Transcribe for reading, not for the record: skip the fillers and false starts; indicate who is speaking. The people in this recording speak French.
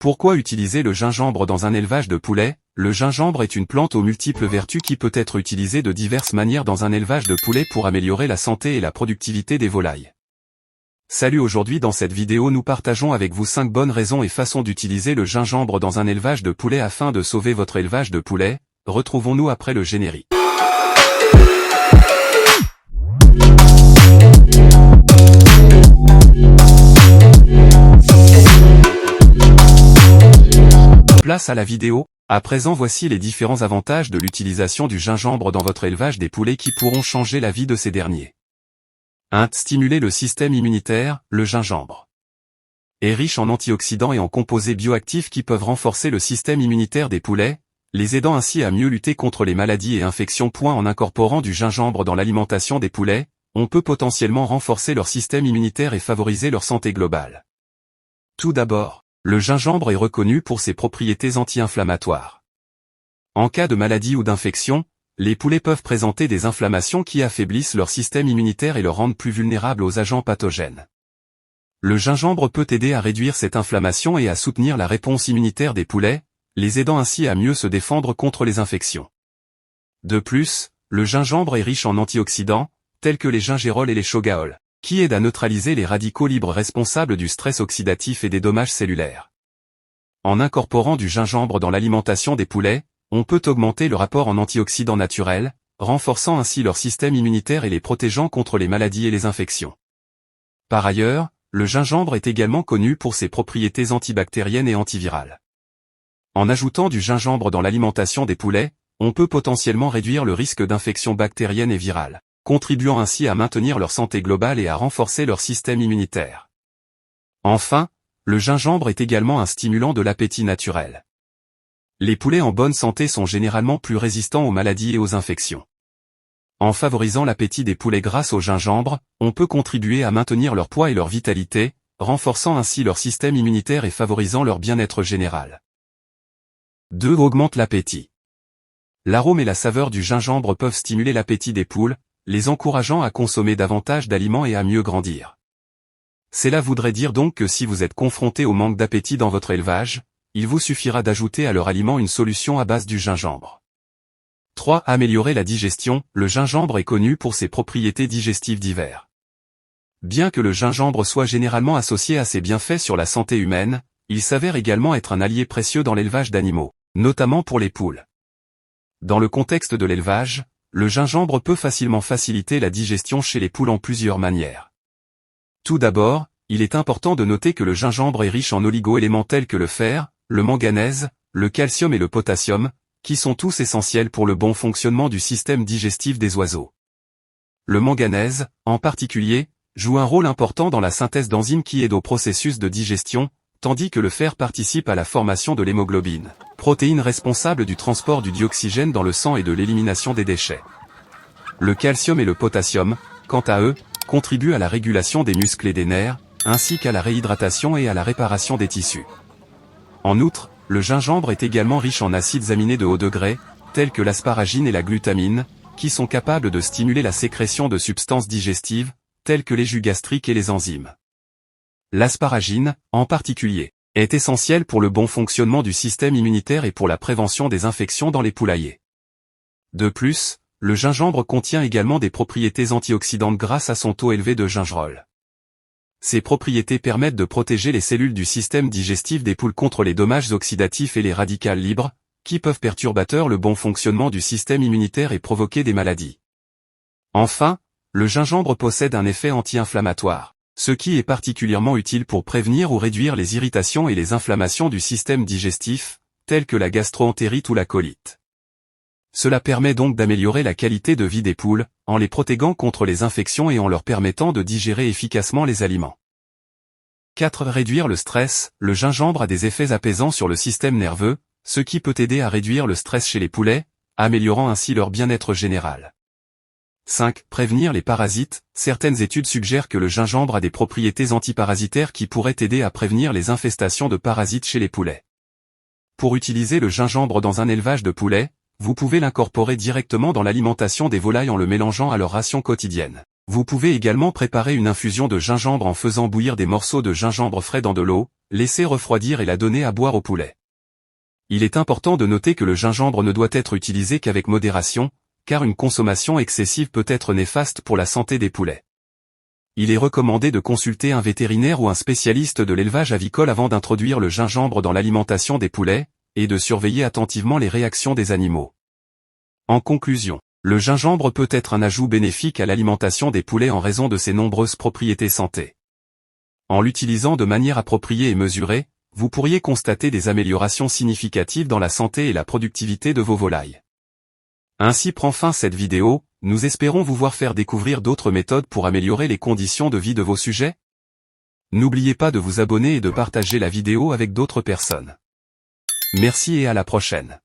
Speaker 1: Pourquoi utiliser le gingembre dans un élevage de poulets? Le gingembre est une plante aux multiples vertus qui peut être utilisée de diverses manières dans un élevage de poulets pour améliorer la santé et la productivité des volailles. Salut, aujourd'hui dans cette vidéo nous partageons avec vous 5 bonnes raisons et façons d'utiliser le gingembre dans un élevage de poulets afin de sauver votre élevage de poulets. Retrouvons-nous après le générique. Place à la vidéo. À présent, voici les différents avantages de l'utilisation du gingembre dans votre élevage des poulets qui pourront changer la vie de ces derniers. 1. Stimuler le système immunitaire. Le gingembre est riche en antioxydants et en composés bioactifs qui peuvent renforcer le système immunitaire des poulets, les aidant ainsi à mieux lutter contre les maladies et infections. En incorporant du gingembre dans l'alimentation des poulets, on peut potentiellement renforcer leur système immunitaire et favoriser leur santé globale. Tout d'abord, le gingembre est reconnu pour ses propriétés anti-inflammatoires. En cas de maladie ou d'infection, les poulets peuvent présenter des inflammations qui affaiblissent leur système immunitaire et le rendent plus vulnérable aux agents pathogènes. Le gingembre peut aider à réduire cette inflammation et à soutenir la réponse immunitaire des poulets, les aidant ainsi à mieux se défendre contre les infections. De plus, le gingembre est riche en antioxydants, tels que les gingérols et les chogaols, qui aident à neutraliser les radicaux libres responsables du stress oxydatif et des dommages cellulaires. En incorporant du gingembre dans l'alimentation des poulets, on peut augmenter le rapport en antioxydants naturels, renforçant ainsi leur système immunitaire et les protégeant contre les maladies et les infections. Par ailleurs, le gingembre est également connu pour ses propriétés antibactériennes et antivirales. En ajoutant du gingembre dans l'alimentation des poulets, on peut potentiellement réduire le risque d'infections bactériennes et virales, contribuant ainsi à maintenir leur santé globale et à renforcer leur système immunitaire. Enfin, le gingembre est également un stimulant de l'appétit naturel. Les poulets en bonne santé sont généralement plus résistants aux maladies et aux infections. En favorisant l'appétit des poulets grâce au gingembre, on peut contribuer à maintenir leur poids et leur vitalité, renforçant ainsi leur système immunitaire et favorisant leur bien-être général. 2. Augmente l'appétit. L'arôme et la saveur du gingembre peuvent stimuler l'appétit des poules, les encourageant à consommer davantage d'aliments et à mieux grandir. Cela voudrait dire donc que si vous êtes confronté au manque d'appétit dans votre élevage, il vous suffira d'ajouter à leur aliment une solution à base du gingembre. 3. Améliorer la digestion. Le gingembre est connu pour ses propriétés digestives diverses. Bien que le gingembre soit généralement associé à ses bienfaits sur la santé humaine, il s'avère également être un allié précieux dans l'élevage d'animaux, notamment pour les poules. Dans le contexte de l'élevage, le gingembre peut facilement faciliter la digestion chez les poules en plusieurs manières. Tout d'abord, il est important de noter que le gingembre est riche en oligo-éléments tels que le fer, le manganèse, le calcium et le potassium, qui sont tous essentiels pour le bon fonctionnement du système digestif des oiseaux. Le manganèse, en particulier, joue un rôle important dans la synthèse d'enzymes qui aident au processus de digestion, tandis que le fer participe à la formation de l'hémoglobine, protéine responsable du transport du dioxygène dans le sang et de l'élimination des déchets. Le calcium et le potassium, quant à eux, contribuent à la régulation des muscles et des nerfs, ainsi qu'à la réhydratation et à la réparation des tissus. En outre, le gingembre est également riche en acides aminés de haut degré, tels que l'asparagine et la glutamine, qui sont capables de stimuler la sécrétion de substances digestives, telles que les jus gastriques et les enzymes. L'asparagine, en particulier, est essentielle pour le bon fonctionnement du système immunitaire et pour la prévention des infections dans les poulaillers. De plus, le gingembre contient également des propriétés antioxydantes grâce à son taux élevé de gingerol. Ces propriétés permettent de protéger les cellules du système digestif des poules contre les dommages oxydatifs et les radicaux libres, qui peuvent perturber le bon fonctionnement du système immunitaire et provoquer des maladies. Enfin, le gingembre possède un effet anti-inflammatoire, ce qui est particulièrement utile pour prévenir ou réduire les irritations et les inflammations du système digestif, telles que la gastro-entérite ou la colite. Cela permet donc d'améliorer la qualité de vie des poules, en les protégeant contre les infections et en leur permettant de digérer efficacement les aliments. 4. Réduire le stress. Le gingembre a des effets apaisants sur le système nerveux, ce qui peut aider à réduire le stress chez les poulets, améliorant ainsi leur bien-être général. 5. Prévenir les parasites. Certaines études suggèrent que le gingembre a des propriétés antiparasitaires qui pourraient aider à prévenir les infestations de parasites chez les poulets. Pour utiliser le gingembre dans un élevage de poulets, vous pouvez l'incorporer directement dans l'alimentation des volailles en le mélangeant à leur ration quotidienne. Vous pouvez également préparer une infusion de gingembre en faisant bouillir des morceaux de gingembre frais dans de l'eau, laisser refroidir et la donner à boire au poulet. Il est important de noter que le gingembre ne doit être utilisé qu'avec modération, car une consommation excessive peut être néfaste pour la santé des poulets. Il est recommandé de consulter un vétérinaire ou un spécialiste de l'élevage avicole avant d'introduire le gingembre dans l'alimentation des poulets, et de surveiller attentivement les réactions des animaux. En conclusion, le gingembre peut être un ajout bénéfique à l'alimentation des poulets en raison de ses nombreuses propriétés santé. En l'utilisant de manière appropriée et mesurée, vous pourriez constater des améliorations significatives dans la santé et la productivité de vos volailles. Ainsi prend fin cette vidéo, nous espérons vous voir faire découvrir d'autres méthodes pour améliorer les conditions de vie de vos sujets. N'oubliez pas de vous abonner et de partager la vidéo avec d'autres personnes. Merci et à la prochaine.